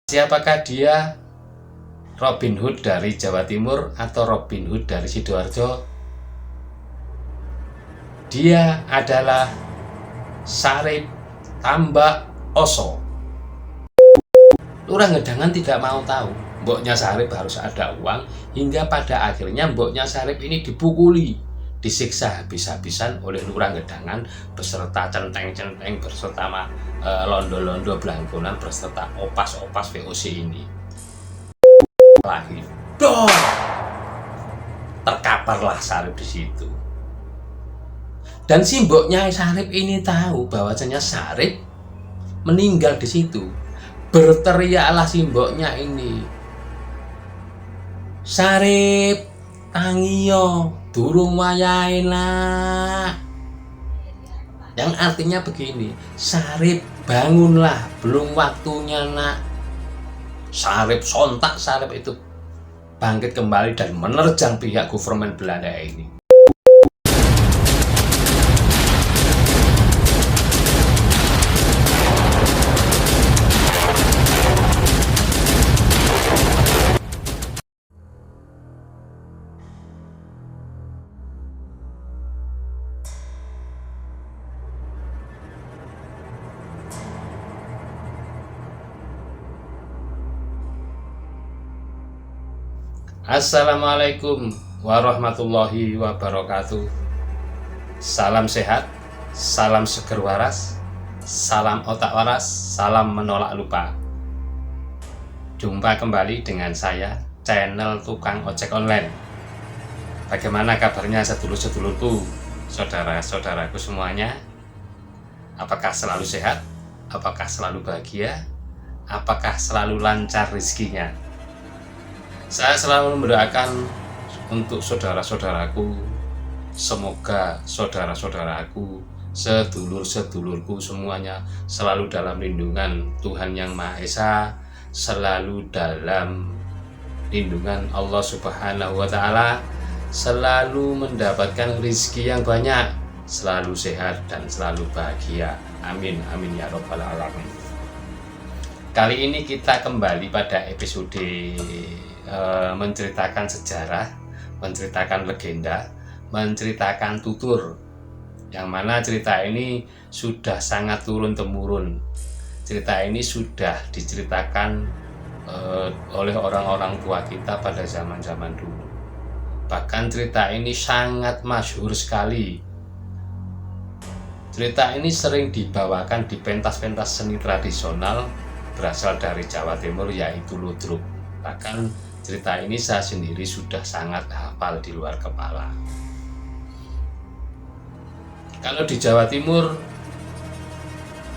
Siapakah dia? Robin Hood dari Jawa Timur atau Robin Hood dari Sidoarjo? Dia adalah Sarip Tambak Oso. Lurah Ngedangan tidak mau tahu mboknya Sarip harus ada uang, hingga pada akhirnya mboknya Sarip ini dipukuli, disiksa habis-habisan oleh Lurah Ngedangan beserta centeng-centeng, beserta londo-londo belangkonan, beserta opas-opas VOC ini. Lahir, dor, terkaparlah Sarip di situ. Dan si mboknya Sarip ini tahu bahwasanya Sarip meninggal di situ. Berteriaklah si mboknya ini, Sarip, tangiyo, durung wayahe lah. Yang artinya begini, Sarip, bangunlah, belum waktunya nak. Sarip sontak, Sarip itu bangkit kembali dan menerjang pihak government Belanda ini. Assalamualaikum warahmatullahi wabarakatuh. Salam sehat, salam seger waras, salam otak waras, salam menolak lupa. Jumpa kembali dengan saya, channel Tukang Ojek Online. Bagaimana kabarnya sedulur-sedulurku, saudara-saudaraku semuanya? Apakah selalu sehat? Apakah selalu bahagia? Apakah selalu lancar rezekinya? Saya selalu mendoakan untuk saudara-saudaraku, semoga saudara-saudaraku, sedulur-sedulurku semuanya selalu dalam lindungan Tuhan Yang Maha Esa, selalu dalam lindungan Allah Subhanahu wa Ta'ala, selalu mendapatkan rezeki yang banyak, selalu sehat dan selalu bahagia. Amin, amin ya robbal alamin. Kali ini kita kembali pada episode menceritakan sejarah, menceritakan legenda, menceritakan tutur, yang mana cerita ini sudah sangat turun-temurun. Cerita ini sudah diceritakan oleh orang-orang tua kita pada zaman-zaman dulu. Bahkan cerita ini sangat masyhur sekali. Cerita ini sering dibawakan di pentas-pentas seni tradisional berasal dari Jawa Timur, yaitu ludruk. Bahkan cerita ini saya sendiri sudah sangat hafal di luar kepala. Kalau di Jawa Timur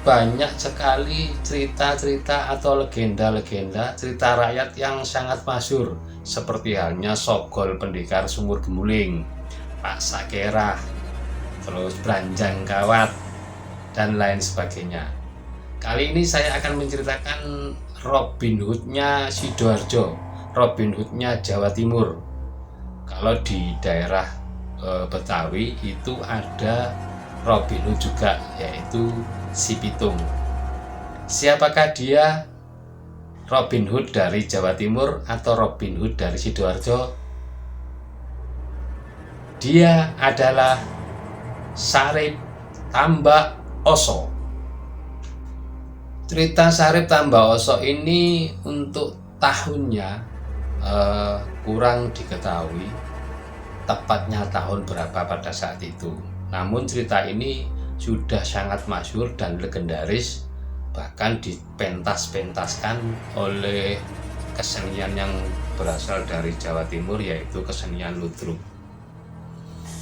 banyak sekali cerita-cerita atau legenda-legenda, cerita rakyat yang sangat masyhur, seperti halnya Sogol Pendekar Sumur Gemuling, Pak Sakerah, terus Branjang Kawat, dan lain sebagainya. Kali ini saya akan menceritakan Robin Hood-nya Sidoarjo, Robin Hood-nya Jawa Timur. Kalau di daerah Betawi itu ada Robin Hood juga, yaitu Si Pitung. Siapakah dia? Robin Hood dari Jawa Timur atau Robin Hood dari Sidoarjo? Dia adalah Sarip Tambak Oso. Cerita Sarip Tambak Oso ini untuk tahunnya kurang diketahui tepatnya tahun berapa pada saat itu. Namun cerita ini sudah sangat masyhur dan legendaris, bahkan dipentas-pentaskan oleh kesenian yang berasal dari Jawa Timur, yaitu kesenian ludruk.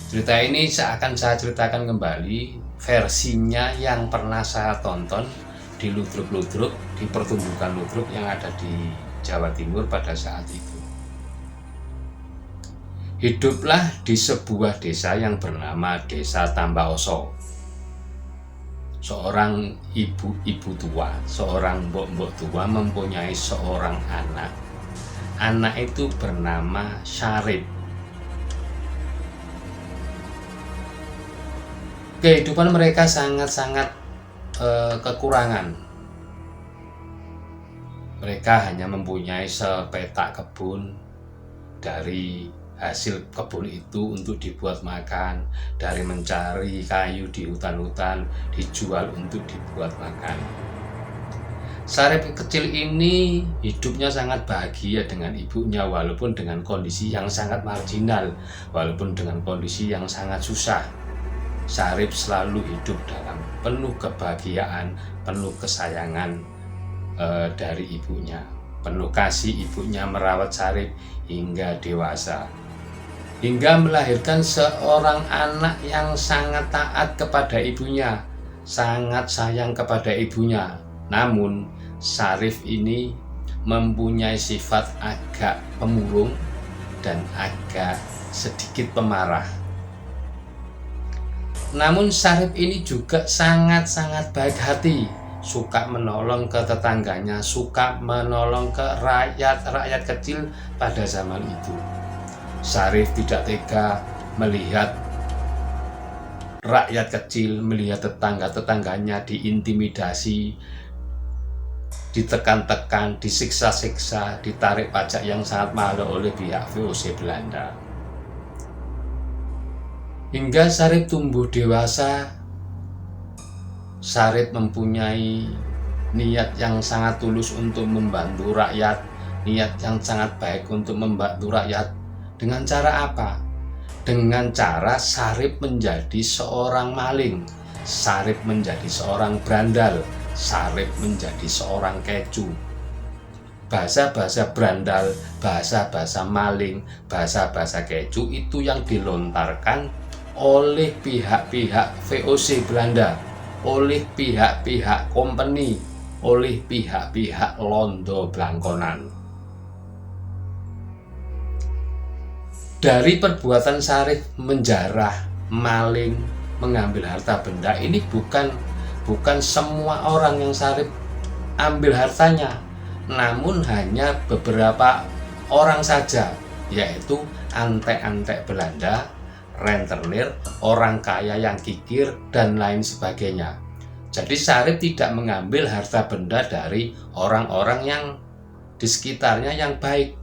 Cerita ini akan saya ceritakan kembali versinya yang pernah saya tonton di ludruk-ludruk, di pertunjukan ludruk yang ada di Jawa Timur pada saat itu. Hiduplah di sebuah desa yang bernama Desa Tambak Oso. Seorang ibu-ibu tua, seorang mbok-mbok tua mempunyai seorang anak. Anak itu bernama Sarip. Kehidupan mereka sangat-sangat kekurangan. Mereka hanya mempunyai sepetak kebun, dari hasil kebun itu untuk dibuat makan, dari mencari kayu di hutan-hutan dijual untuk dibuat makan. Sarip kecil ini hidupnya sangat bahagia dengan ibunya, walaupun dengan kondisi yang sangat marginal, walaupun dengan kondisi yang sangat susah. Sarip selalu hidup dalam penuh kebahagiaan, penuh kesayangan dari ibunya. Penuh kasih ibunya merawat Sarip hingga dewasa, hingga melahirkan seorang anak yang sangat taat kepada ibunya, sangat sayang kepada ibunya. Namun Sarip ini mempunyai sifat agak pemurung dan agak sedikit pemarah. Namun Sarip ini juga sangat-sangat baik hati, suka menolong ke tetangganya, suka menolong ke rakyat kecil pada zaman itu. Sarip tidak tega melihat rakyat kecil, melihat tetangga-tetangganya diintimidasi, ditekan-tekan, disiksa-siksa, ditarik pajak yang sangat mahal oleh pihak VOC Belanda. Hingga Sarip tumbuh dewasa, Sarip mempunyai niat yang sangat tulus untuk membantu rakyat, niat yang sangat baik untuk membantu rakyat. Dengan cara apa? Dengan cara Sarip menjadi seorang maling, Sarip menjadi seorang berandal, Sarip menjadi seorang kecu. Bahasa-bahasa berandal, bahasa-bahasa maling, bahasa-bahasa kecu itu yang dilontarkan oleh pihak-pihak VOC Belanda, oleh pihak-pihak company, oleh pihak-pihak Londo Blangkonan. Dari perbuatan Sarip menjarah, maling, mengambil harta benda ini bukan semua orang yang Sarip ambil hartanya, namun hanya beberapa orang saja, yaitu antek-antek Belanda, rentenir, orang kaya yang kikir, dan lain sebagainya. Jadi Sarip tidak mengambil harta benda dari orang-orang yang di sekitarnya yang baik,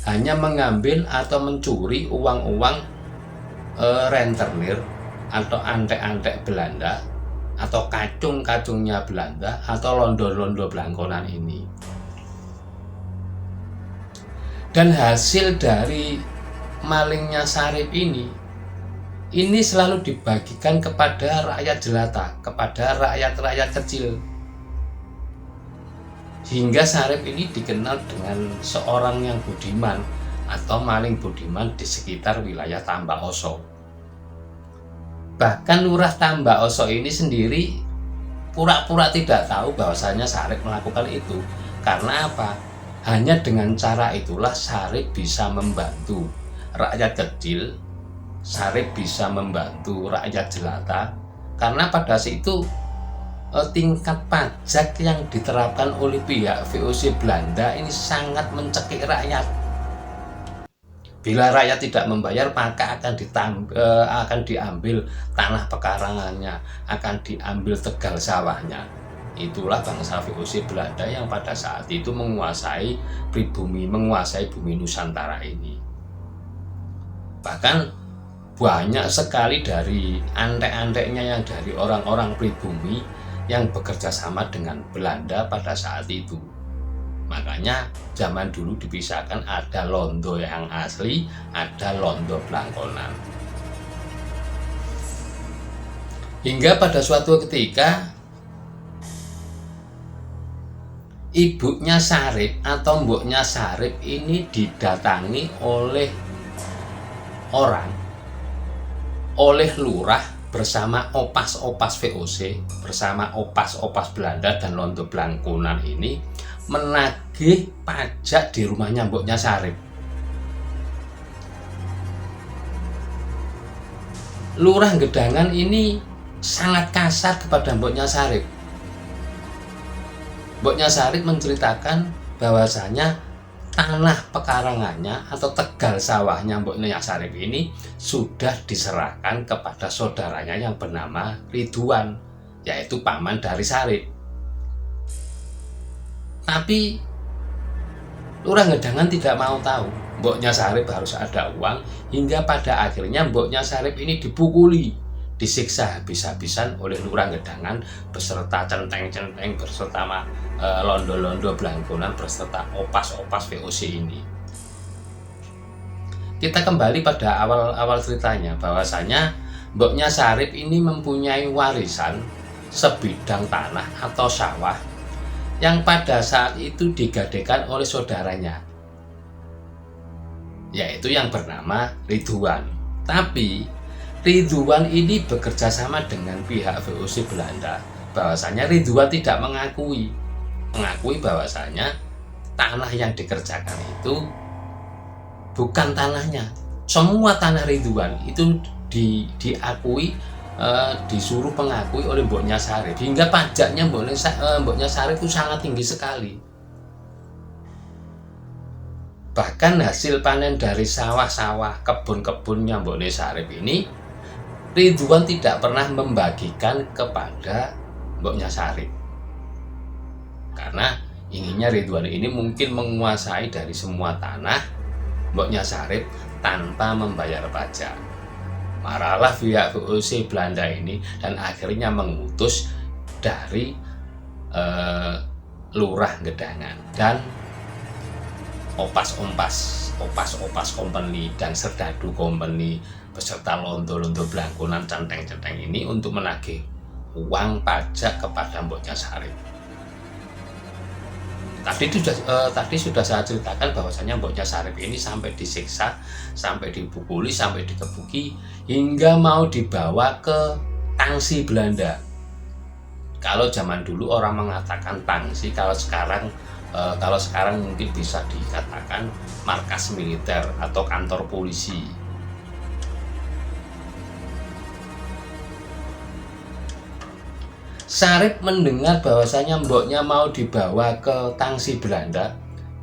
hanya mengambil atau mencuri uang-uang rentenir atau antek-antek Belanda, atau kacung-kacungnya Belanda, atau londo-londo Blangkonan ini. Dan hasil dari malingnya Sarip ini selalu dibagikan kepada rakyat jelata, kepada rakyat-rakyat kecil. Hingga Sarip ini dikenal dengan seorang yang budiman atau maling budiman di sekitar wilayah Tambak Oso. Bahkan Lurah Tambak Oso ini sendiri pura-pura tidak tahu bahwasanya Sarip melakukan itu. Karena apa? Hanya dengan cara itulah Sarip bisa membantu rakyat kecil, Sarip bisa membantu rakyat jelata. Karena pada saat itu tingkat pajak yang diterapkan oleh pihak VOC Belanda ini sangat mencekik rakyat. Bila rakyat tidak membayar, maka akan diambil tanah pekarangannya, akan diambil tegal sawahnya. Itulah bangsa VOC Belanda yang pada saat itu menguasai pribumi, menguasai bumi Nusantara ini. Bahkan banyak sekali dari antek-anteknya yang dari orang-orang pribumi yang bekerja sama dengan Belanda pada saat itu. Makanya zaman dulu dipisahkan, ada londo yang asli, ada londo Blangkonan. Hingga pada suatu ketika ibunya Sarip atau mboknya Sarip ini didatangi oleh orang, oleh lurah bersama opas-opas VOC, bersama opas-opas Belanda dan londo Blangkonan ini menagih pajak di rumahnya mboknya Sarip. Lurah Gedangan ini sangat kasar kepada mboknya Sarip. Mboknya Sarip menceritakan bahwasanya tanah pekarangannya atau tegal sawahnya mboknya Sarip ini sudah diserahkan kepada saudaranya yang bernama Ridwan, yaitu paman dari Sarip. Tapi Lurah Gedangan tidak mau tahu. Mboknya Sarip harus ada uang, hingga pada akhirnya mboknya Sarip ini dipukuli, disiksa habis-habisan oleh Lurah Gedangan beserta centeng-centeng, beserta londo-londo belangkonan, beserta opas-opas VOC ini. Kita kembali pada awal ceritanya, bahwasanya mboknya Sarip ini mempunyai warisan sebidang tanah atau sawah yang pada saat itu digadaikan oleh saudaranya, yaitu yang bernama Ridwan. Tapi Ridwan ini bekerja sama dengan pihak VOC Belanda, bahwasanya Ridwan tidak mengakui bahwasanya tanah yang dikerjakan itu bukan tanahnya. Semua tanah Ridwan itu diakui, disuruh mengakui oleh mboknya Sarip, hingga pajaknya mboknya Sarip itu sangat tinggi sekali. Bahkan hasil panen dari sawah-sawah, kebun-kebunnya mboknya Sarip ini, Ridwan tidak pernah membagikan kepada mboknya Sarip, karena inginnya Ridwan ini mungkin menguasai dari semua tanah mboknya Sarip tanpa membayar pajak. Marahlah pihak VOC Belanda ini dan akhirnya mengutus dari Lurah Gedangan dan opas company dan serdadu company beserta londo-londo belangkonan, centeng-centeng ini untuk menagih uang pajak kepada mboknya Sarip. Tadi sudah saya ceritakan bahwasanya mboknya Sarip ini sampai disiksa, sampai dipukuli, sampai dikebuki, hingga mau dibawa ke tangsi Belanda. Kalau zaman dulu orang mengatakan tangsi, kalau sekarang mungkin bisa dikatakan markas militer atau kantor polisi. Sarip mendengar bahwasanya mboknya mau dibawa ke tangsi Belanda,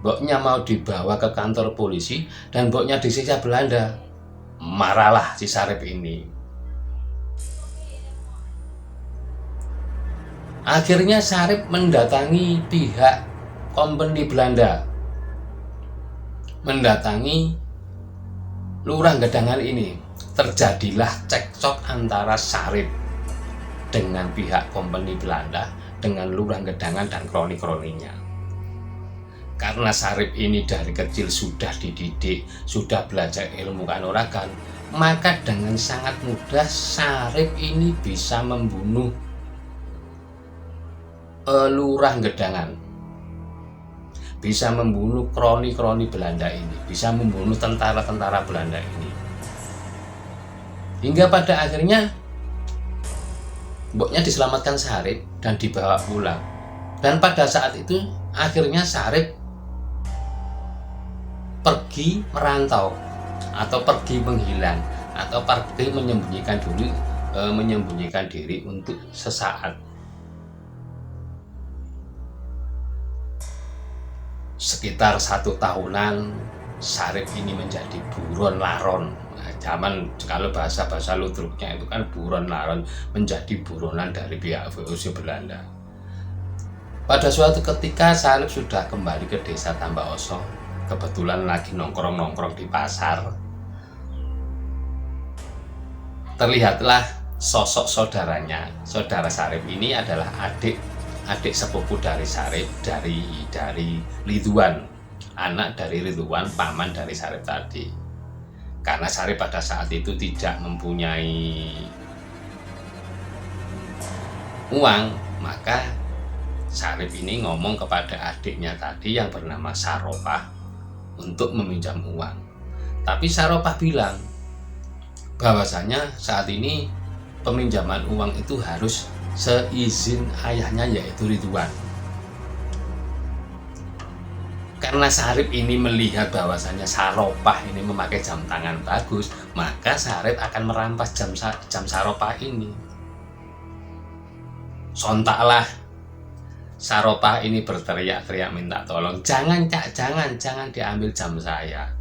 mboknya mau dibawa ke kantor polisi, dan mboknya disiksa Belanda. Marahlah si Sarip ini. Akhirnya Sarip mendatangi pihak company Belanda, mendatangi Lurah Gedangan ini. Terjadilah cekcok antara Sarip dengan pihak company Belanda, dengan Lurah Gedangan dan kroni-kroninya. Karena Sarip ini dari kecil sudah dididik, sudah belajar ilmu kanuragan, maka dengan sangat mudah Sarip ini bisa membunuh Lurah Gedangan, bisa membunuh kroni-kroni Belanda ini, bisa membunuh tentara-tentara Belanda ini. Hingga pada akhirnya mboknya diselamatkan Sarip dan dibawa pulang. Dan pada saat itu akhirnya Sarip pergi merantau, atau pergi menghilang, atau pergi menyembunyikan diri untuk sesaat. Sekitar 1 tahunan Sarip ini menjadi buron laron. Zaman kalau bahasa ludruknya itu kan buron laron, menjadi buronan dari pihak VOC Belanda. Pada suatu ketika Sarip sudah kembali ke desa Tambaoso, kebetulan lagi nongkrong-nongkrong di pasar. Terlihatlah sosok saudaranya. Saudara Sarip ini adalah adik sepupu dari Sarip, dari Ridwan, anak dari Ridwan, paman dari Sarip tadi. Karena Sarip pada saat itu tidak mempunyai uang, maka Sarip ini ngomong kepada adiknya tadi yang bernama Saropah untuk meminjam uang. Tapi Saropah bilang bahwasanya saat ini peminjaman uang itu harus seizin ayahnya, yaitu Ridwan. Karena Sarip ini melihat bahwasanya Saropah ini memakai jam tangan bagus, maka Sarip akan merampas jam Saropah ini. Sontaklah Saropah ini berteriak-teriak minta tolong, "Jangan Cak, jangan diambil jam saya."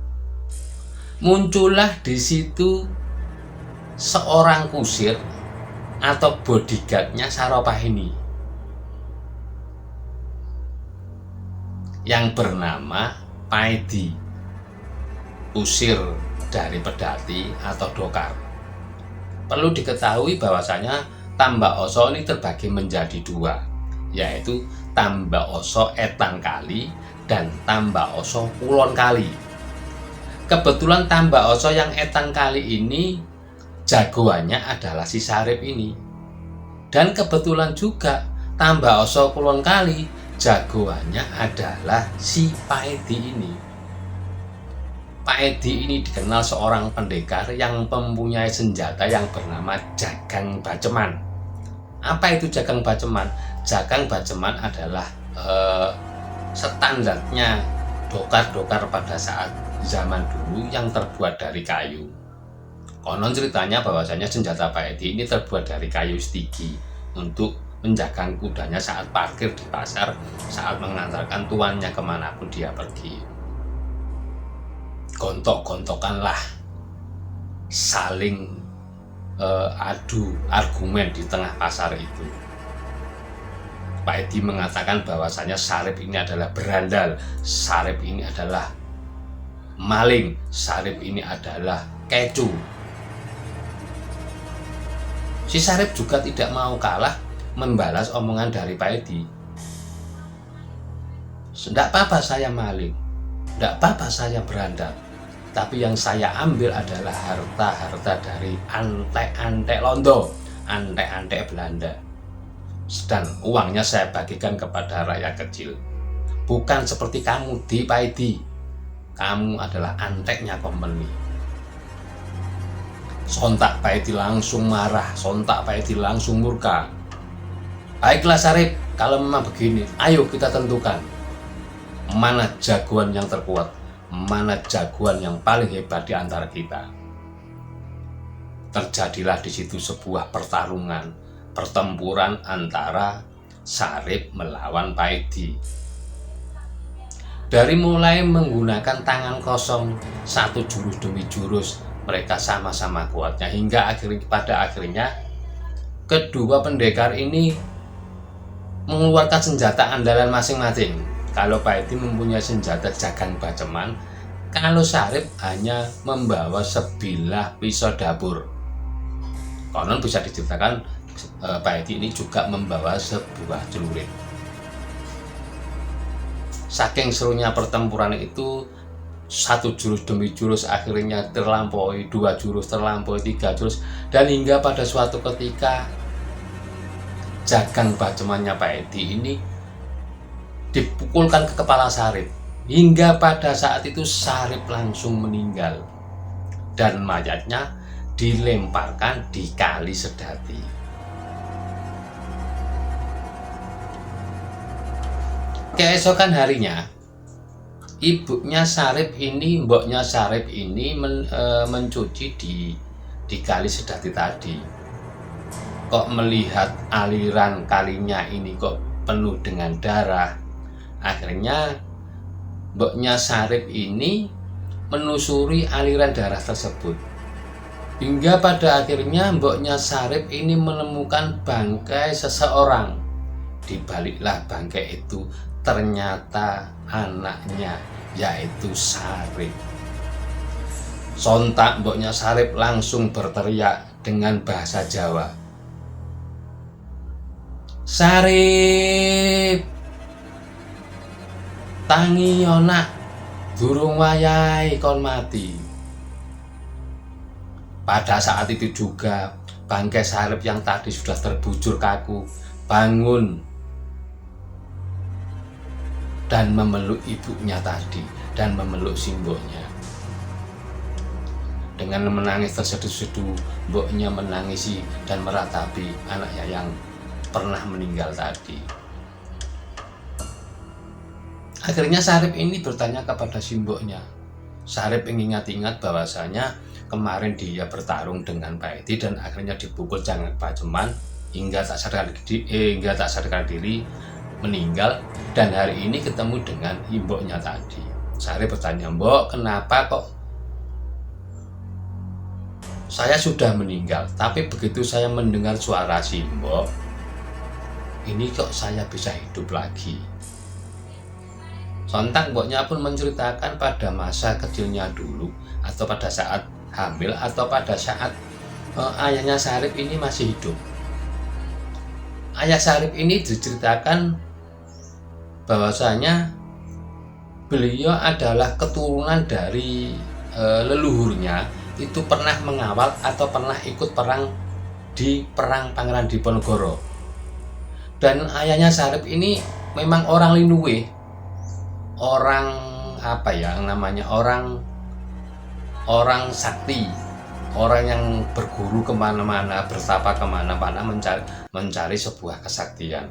Muncullah di situ seorang kusir atau bodyguardnya Saropah ini. yang bernama Paedi, usir dari pedati atau dokar. Perlu diketahui bahwasanya Tambak Oso ini terbagi menjadi dua, yaitu Tambak Oso Etan Kali dan Tambak Oso Kulon Kali. Kebetulan Tambak Oso yang Etan Kali ini jagoannya adalah si Sarip ini. Dan kebetulan juga Tambak Oso Kulon Kali jagoannya adalah si Paedi ini. Paedi ini dikenal seorang pendekar yang mempunyai senjata yang bernama Jagang Baceman. Apa itu Jagang Baceman? Jagang Baceman adalah standarnya dokar-dokar pada saat zaman dulu yang terbuat dari kayu. Konon ceritanya bahwasanya senjata Paedi ini terbuat dari kayu stigi untuk menjaga kudanya saat parkir di pasar, saat mengantarkan tuannya kemanapun dia pergi. Gontok-gontokanlah, saling adu argumen di tengah pasar itu. Paedi mengatakan bahwasanya Sarip ini adalah berandal, Sarip ini adalah maling, Sarip ini adalah kecu. Si Sarip juga tidak mau kalah membalas omongan dari Paedi. Tidak apa-apa saya maling, tidak apa-apa saya berandal, tapi yang saya ambil adalah harta-harta dari antek-antek Londo, antek-antek Belanda. Dan uangnya saya bagikan kepada rakyat kecil. Bukan seperti kamu di Paedi, kamu adalah anteknya Kompeni. Sontak Paedi langsung marah, sontak Paedi langsung murka. Baiklah Sarip, kalau memang begini, ayo kita tentukan mana jagoan yang terkuat, mana jagoan yang paling hebat di antara kita. Terjadilah di situ sebuah pertempuran antara Sarip melawan Paedi. Dari mulai menggunakan tangan kosong, satu jurus demi jurus, mereka sama-sama kuatnya hingga pada akhirnya kedua pendekar ini mengeluarkan senjata andalan masing-masing. Kalau Paedi mempunyai senjata Jagang Baceman, kalau Sarip hanya membawa sebilah pisau dapur. Konon bisa diceritakan Paedi ini juga membawa sebuah celurit. Saking serunya pertempuran itu, satu jurus demi jurus akhirnya terlampaui, dua jurus terlampaui, tiga jurus, dan hingga pada suatu ketika Jagang Bacemannya Paedi ini dipukulkan ke kepala Sarip, hingga pada saat itu Sarip langsung meninggal dan mayatnya dilemparkan di Kali Sedati. Keesokan harinya, ibunya Sarip ini, mboknya Sarip ini mencuci di Kali Sedati tadi. Kok melihat aliran kalinya ini kok penuh dengan darah. Akhirnya mboknya Sarip ini menelusuri aliran darah tersebut. Hingga pada akhirnya mboknya Sarip ini menemukan bangkai seseorang. Dibaliklah bangkai itu ternyata anaknya, yaitu Sarip. Sontak mboknya Sarip langsung berteriak dengan bahasa Jawa, "Sarip, tangi onak, durung wayahe kon mati." Pada saat itu juga bangkai Sarip yang tadi sudah terbujur kaku bangun dan memeluk ibunya tadi dan memeluk simboknya. Dengan menangis terseduh-seduh, mboknya menangisi dan meratapi anaknya yang pernah meninggal tadi. Akhirnya Sarip ini bertanya kepada simboknya. Sarip ingat-ingat bahwasanya kemarin dia bertarung dengan Paedi dan akhirnya dipukul Jagang Baceman hingga tak sadarkan diri meninggal, dan hari ini ketemu dengan imboknya tadi. Sarip bertanya, "Mbok, kenapa kok saya sudah meninggal, tapi begitu saya mendengar suara simbok, ini kok saya bisa hidup lagi?" Sontak mboknya pun menceritakan pada masa kecilnya dulu, atau pada saat hamil, atau pada saat ayahnya Sarip ini masih hidup. Ayah Sarip ini diceritakan bahwasanya beliau adalah keturunan dari leluhurnya itu pernah mengawal atau pernah ikut perang di perang Pangeran Diponegoro. Dan ayahnya Sarip ini memang orang Linuwe, orang apa ya namanya, orang sakti, orang yang berguru kemana-mana, bertapa kemana-mana mencari sebuah kesaktian.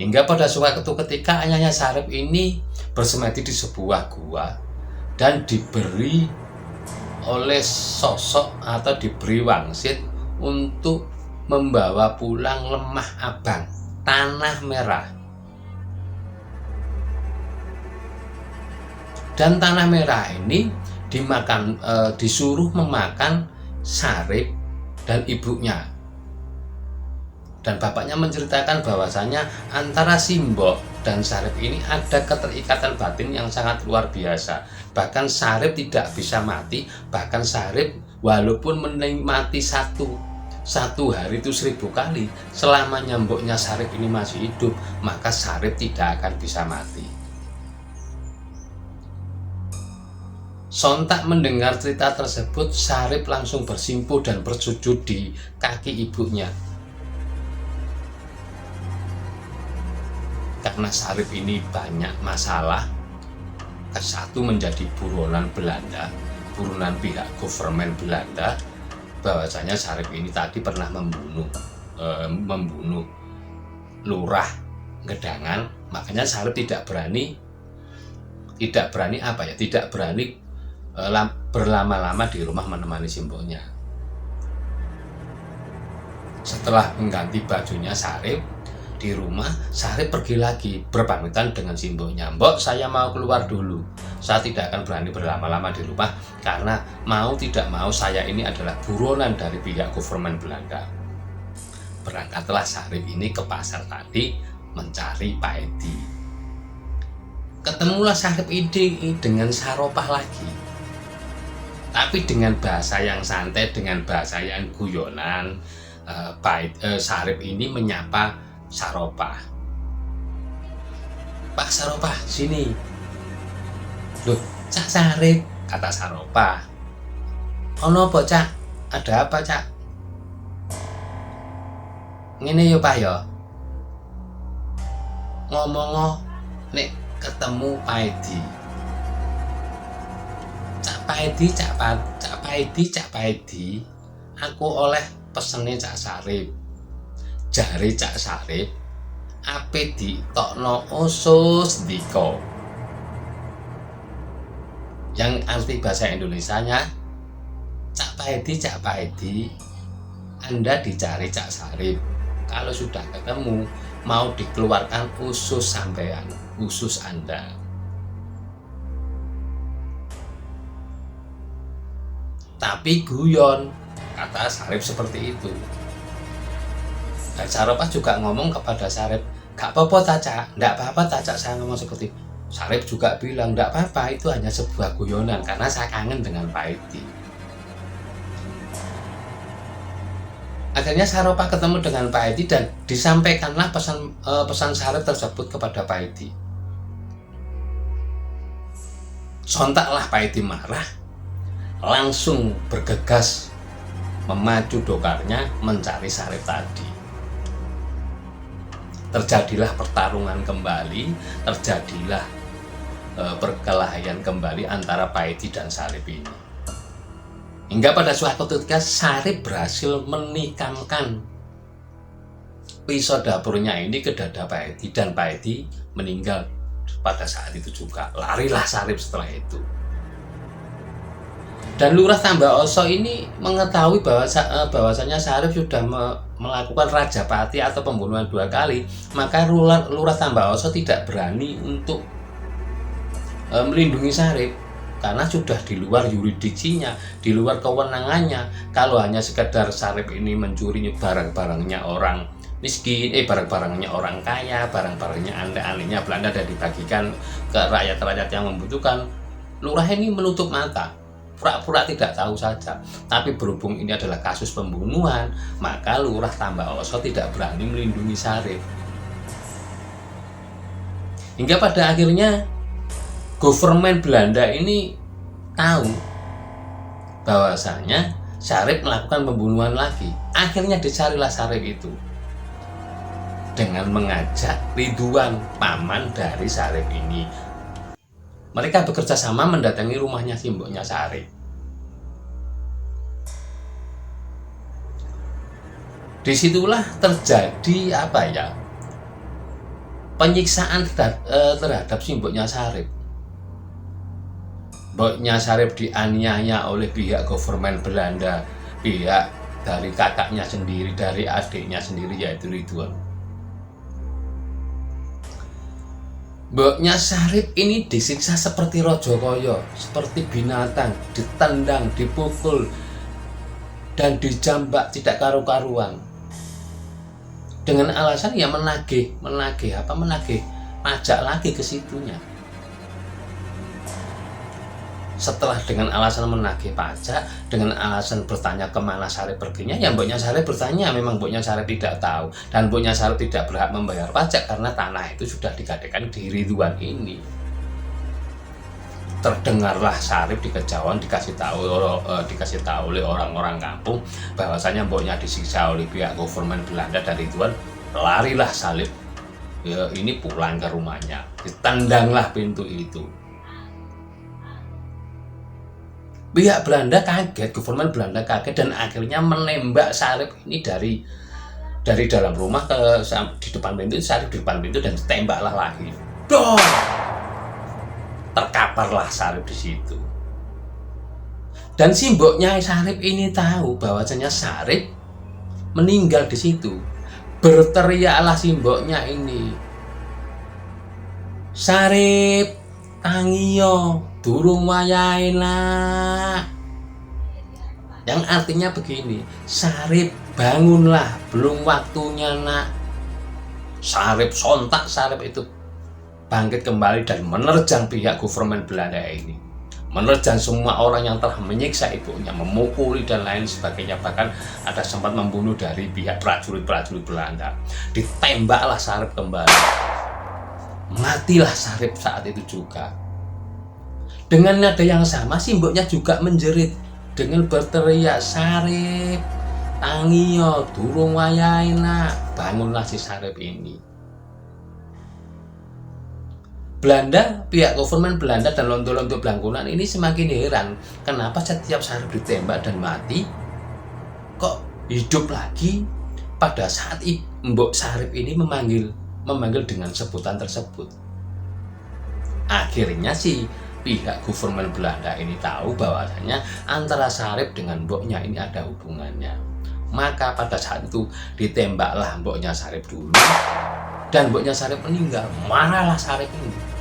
Hingga pada suatu ketika ayahnya Sarip ini bersemedi di sebuah gua dan diberi oleh sosok atau diberi wangsit untuk membawa pulang lemah abang, tanah merah. Dan tanah merah ini disuruh memakan Sarip dan ibunya. Dan bapaknya menceritakan bahwasanya antara Simbok dan Sarip ini ada keterikatan batin yang sangat luar biasa. Bahkan Sarip tidak bisa mati, bahkan Sarip walaupun menikmati satu hari itu 1000 kali, selama nyamboknya Sarip ini masih hidup, maka Sarip tidak akan bisa mati. Sontak mendengar cerita tersebut, Sarip langsung bersimpuh dan bersujud di kaki ibunya. Karena Sarip ini banyak masalah, satu menjadi buronan Belanda, buronan pihak government Belanda, bahwasanya Sarip ini tadi pernah membunuh lurah Gedangan. Makanya Sarip tidak berani berlama-lama di rumah menemani simboknya. Setelah mengganti bajunya Sarip di rumah, Sarip pergi lagi berpamitan dengan simboknya. Mbok, saya mau keluar dulu, saya tidak akan berani berlama-lama di rumah karena mau tidak mau saya ini adalah buronan dari pihak government Belanda. Berangkatlah Sarip ini ke pasar tadi mencari Pak Edi. Ketemulah Sarip ini dengan Saropah lagi, tapi dengan bahasa yang santai, dengan bahasa yang guyonan. Sarip ini menyapa Saropah. Pak Saropah, sini. Loh, Cak Sarip, kata Saropah. Ono apa, Cak? Ada apa, Cak? Ngene yo, Pak yo. Ngomong nek ketemu Pak Edi. Cak Pak Edi, aku oleh pesene Cak Sarip. Jare Cak Sarip, ape ditokno usus ndika. Yang arti bahasa Indonesianya, Cak Pak Edi, Anda dicari Cak Sarip. Kalau sudah ketemu, mau dikeluarkan usus sampean, usus Anda. Tapi guyon, kata Sarip seperti itu. Dan Saropah juga ngomong kepada Sarip, gak apa-apa Cak, ndak apa-apa Cak, saya ngomong seperti itu. Sarip juga bilang, ndak apa-apa, itu hanya sebuah guyonan karena saya kangen dengan Pak Edi. Akhirnya Saropah ketemu dengan Pak Edi dan disampaikanlah pesan Sarip tersebut kepada Pak Edi. Sontaklah Pak Edi marah, langsung bergegas memacu dokarnya mencari Sarip tadi. Terjadilah pertarungan kembali, terjadilah perkelahian kembali antara Pak Edi dan Sarip ini. Hingga pada suatu ketika Sarip berhasil menikamkan pisau dapurnya ini ke dada Pak Edi, dan Pak Edi meninggal pada saat itu juga. Larilah Sarip setelah itu. Dan Lurah Tambaoso ini mengetahui bahwasanya Sarip sudah melakukan rajapati atau pembunuhan 2 kali, maka Lurah Tambaoso tidak berani untuk melindungi Sarip karena sudah di luar yurisdiksinya, di luar kewenangannya. Kalau hanya sekedar Sarip ini mencuri barang-barangnya orang miskin, barang-barangnya orang kaya, barang-barangnya aneh-anehnya Belanda dan dibagikan ke rakyat-rakyat yang membutuhkan. Lurah ini menutup mata, pura-pura tidak tahu saja. Tapi berhubung ini adalah kasus pembunuhan, maka Lurah Tambak-Oso tidak berani melindungi Syarif. Hingga pada akhirnya government Belanda ini tahu bahwasanya Syarif melakukan pembunuhan lagi. Akhirnya dicarilah Syarif itu dengan mengajak Ridwan, paman dari Syarif ini. Mereka bekerja sama mendatangi rumahnya simboknya Syarif. Disitulah terjadi penyiksaan terhadap simboknya Syarif. Mboknya Syarif dianiaya oleh pihak government Belanda, pihak dari kakaknya sendiri, dari adiknya sendiri yaitu Ridwan. Mboknya Syarif ini disiksa seperti rojo koyo, seperti binatang, ditendang, dipukul, dan dijambak tidak karu-karuan. Dengan alasan ya menagih pajak lagi ke situnya. Setelah dengan alasan menagih pajak, dengan alasan bertanya kemana Syarif perginya, ya mboknya Syarif bertanya, memang mboknya Syarif tidak tahu, dan mboknya Syarif tidak berhak membayar pajak karena tanah itu sudah digadaikan di Ridwan ini. Terdengarlah Syarif di kejauhan dikasih tahu oleh orang-orang kampung bahwasanya mboknya disiksa oleh pihak government Belanda dan Ridwan. Larilah Syarif ya ini pulang ke rumahnya, ditendanglah pintu itu. Pihak Belanda kaget, government Belanda kaget dan akhirnya menembak Syarif ini dari dalam rumah di depan pintu. Syarif di depan pintu dan ditembaklah lagi. Dor! Terkaparlah Syarif di situ. Dan simboknya Syarif ini tahu bahwasanya Syarif meninggal di situ. Berteriaklah simboknya ini, Syarif, tangiyo, durung wayahe nak. Yang artinya begini, Syarif bangunlah, belum waktunya nak. Sontak Syarif itu bangkit kembali dan menerjang pihak government Belanda ini. Menerjang semua orang yang telah menyiksa ibunya, memukuli dan lain sebagainya. Bahkan ada sempat membunuh dari pihak prajurit-prajurit Belanda. Ditembaklah Syarif kembali. Matilah Syarif saat itu juga. Dengan nada yang sama, simboknya juga menjerit dengan berteriak, Syarif, tangiyo, durung wayahe nak. Bangunlah si Syarif ini. Belanda, pihak government Belanda dan lonto-lonto Blangkonan ini semakin heran. Kenapa setiap Syarif ditembak dan mati, kok hidup lagi pada saat Mbok Syarif ini memanggil dengan sebutan tersebut. Akhirnya si pihak government Belanda ini tahu bahwasanya antara Syarif dengan mboknya ini ada hubungannya. Maka pada saat itu ditembaklah mboknya Syarif dulu dan mboknya Syarif meninggal. Marahlah Syarif ini.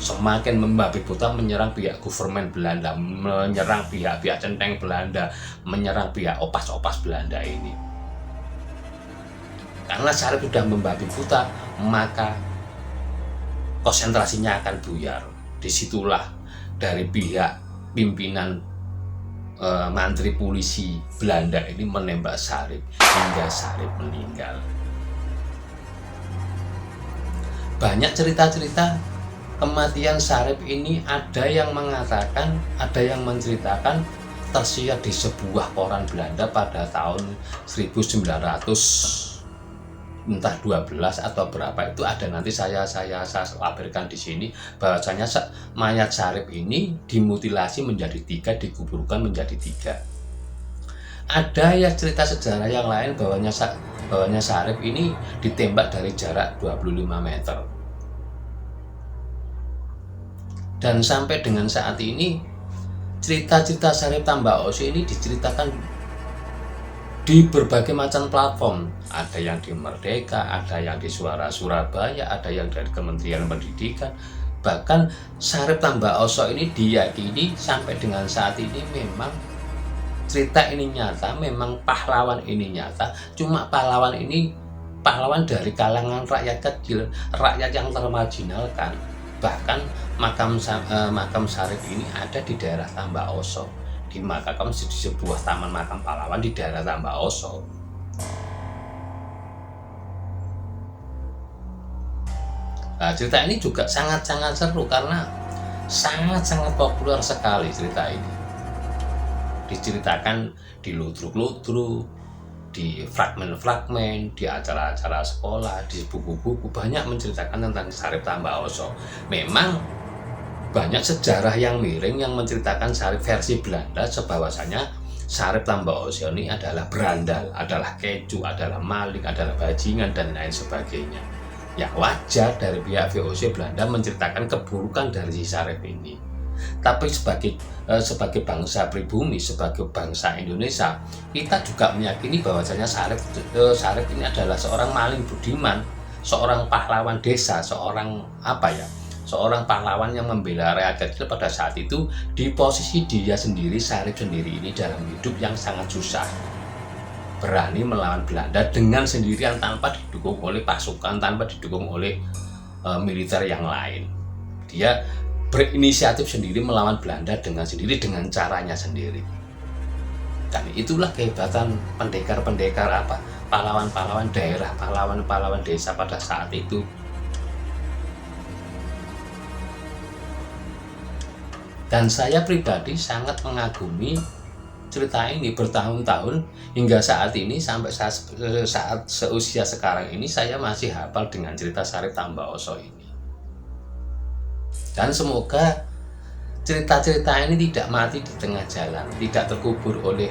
Semakin membabi buta menyerang pihak government Belanda, menyerang pihak-pihak centeng Belanda, menyerang pihak opas-opas Belanda ini. Karena Syarif sudah membabi buta, maka konsentrasinya akan buyar. Disitulah dari pihak pimpinan mantri polisi Belanda ini menembak Syarif hingga Syarif meninggal. Banyak cerita-cerita kematian Syarif ini, ada yang mengatakan, ada yang menceritakan tersiar di sebuah koran Belanda pada tahun 1900 entah 12 atau berapa itu ada, nanti saya lampirkan di sini bahwasanya mayat Syarif ini dimutilasi menjadi 3, dikuburkan menjadi 3. Ada ya cerita sejarah yang lain bahwanya Syarif ini ditembak dari jarak 25 meter. Dan sampai dengan saat ini cerita-cerita Syarif Tambak-Oso ini diceritakan di berbagai macam platform. Ada yang di Merdeka, ada yang di Suara Surabaya, ada yang dari Kementerian Pendidikan. Bahkan Syarif Tambak-Oso ini diyakini sampai dengan saat ini memang cerita ini nyata, memang pahlawan ini nyata. Cuma pahlawan ini pahlawan dari kalangan rakyat kecil, rakyat yang termarginalkan. Bahkan makam Syarif ini ada di daerah Tambak Oso, dimakamkan di sebuah taman makam pahlawan di daerah Tambak Oso. Nah, cerita ini juga sangat-sangat seru karena sangat-sangat populer sekali cerita ini. Diceritakan di ludruk-ludruk, di fragmen-fragmen, di acara-acara sekolah, di buku-buku, banyak menceritakan tentang Syarif Tambak Oso. Memang banyak sejarah yang miring yang menceritakan Syarif versi Belanda sebahwasanya Syarif Tambak Oso ini adalah berandal, adalah keju, adalah maling, adalah bajingan, dan lain sebagainya. Ya wajar dari pihak VOC Belanda menceritakan keburukan dari si Syarif ini. Tapi sebagai bangsa pribumi, sebagai bangsa Indonesia, kita juga meyakini bahwasanya Syarif ini adalah seorang maling budiman, seorang pahlawan desa, seorang pahlawan yang membela rakyat kecil pada saat itu. Di posisi dia sendiri, Syarif sendiri ini dalam hidup yang sangat susah, berani melawan Belanda dengan sendirian tanpa didukung oleh pasukan, tanpa didukung oleh militer yang lain. Dia berinisiatif sendiri melawan Belanda dengan caranya sendiri. Dan itulah kehebatan pendekar-pendekar pahlawan-pahlawan daerah, pahlawan-pahlawan desa pada saat itu. Dan saya pribadi sangat mengagumi cerita ini bertahun-tahun hingga saat ini, sampai saat seusia sekarang ini saya masih hafal dengan cerita Syarif Tambak Oso ini. Dan semoga cerita-cerita ini tidak mati di tengah jalan, tidak terkubur oleh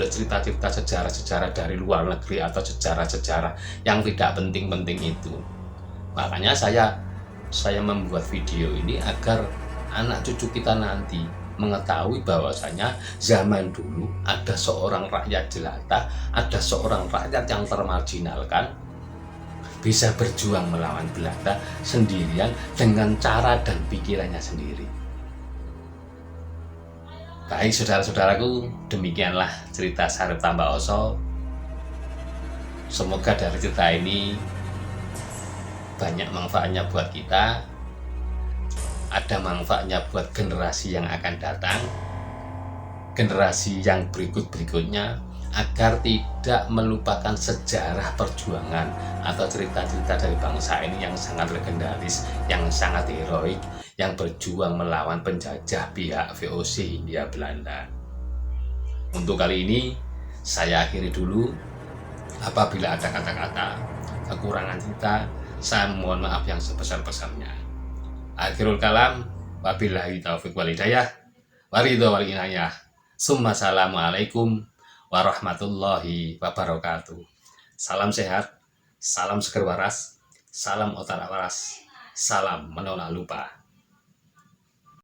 cerita-cerita sejarah-sejarah dari luar negeri atau sejarah-sejarah yang tidak penting-penting itu. Makanya saya membuat video ini agar anak cucu kita nanti mengetahui bahwasanya zaman dulu ada seorang rakyat jelata, ada seorang rakyat yang termarginalkan, bisa berjuang melawan Belanda sendirian dengan cara dan pikirannya sendiri. Baik saudara-saudaraku, demikianlah cerita Syarif Tambak Oso. Semoga dari cerita ini banyak manfaatnya buat kita, ada manfaatnya buat generasi yang akan datang, generasi yang berikutnya, agar tidak melupakan sejarah perjuangan atau cerita-cerita dari bangsa ini yang sangat legendaris, yang sangat heroik, yang berjuang melawan penjajah pihak VOC Hindia Belanda. Untuk kali ini saya akhiri dulu. Apabila ada kata-kata kekurangan kita, saya mohon maaf yang sebesar-besarnya. Akhirul kalam, wabillahi taufiq wal hidayah, waridho wal inayah. Assalamualaikum warahmatullahi wabarakatuh. Salam sehat, salam seger waras, salam otak waras, salam menolak lupa.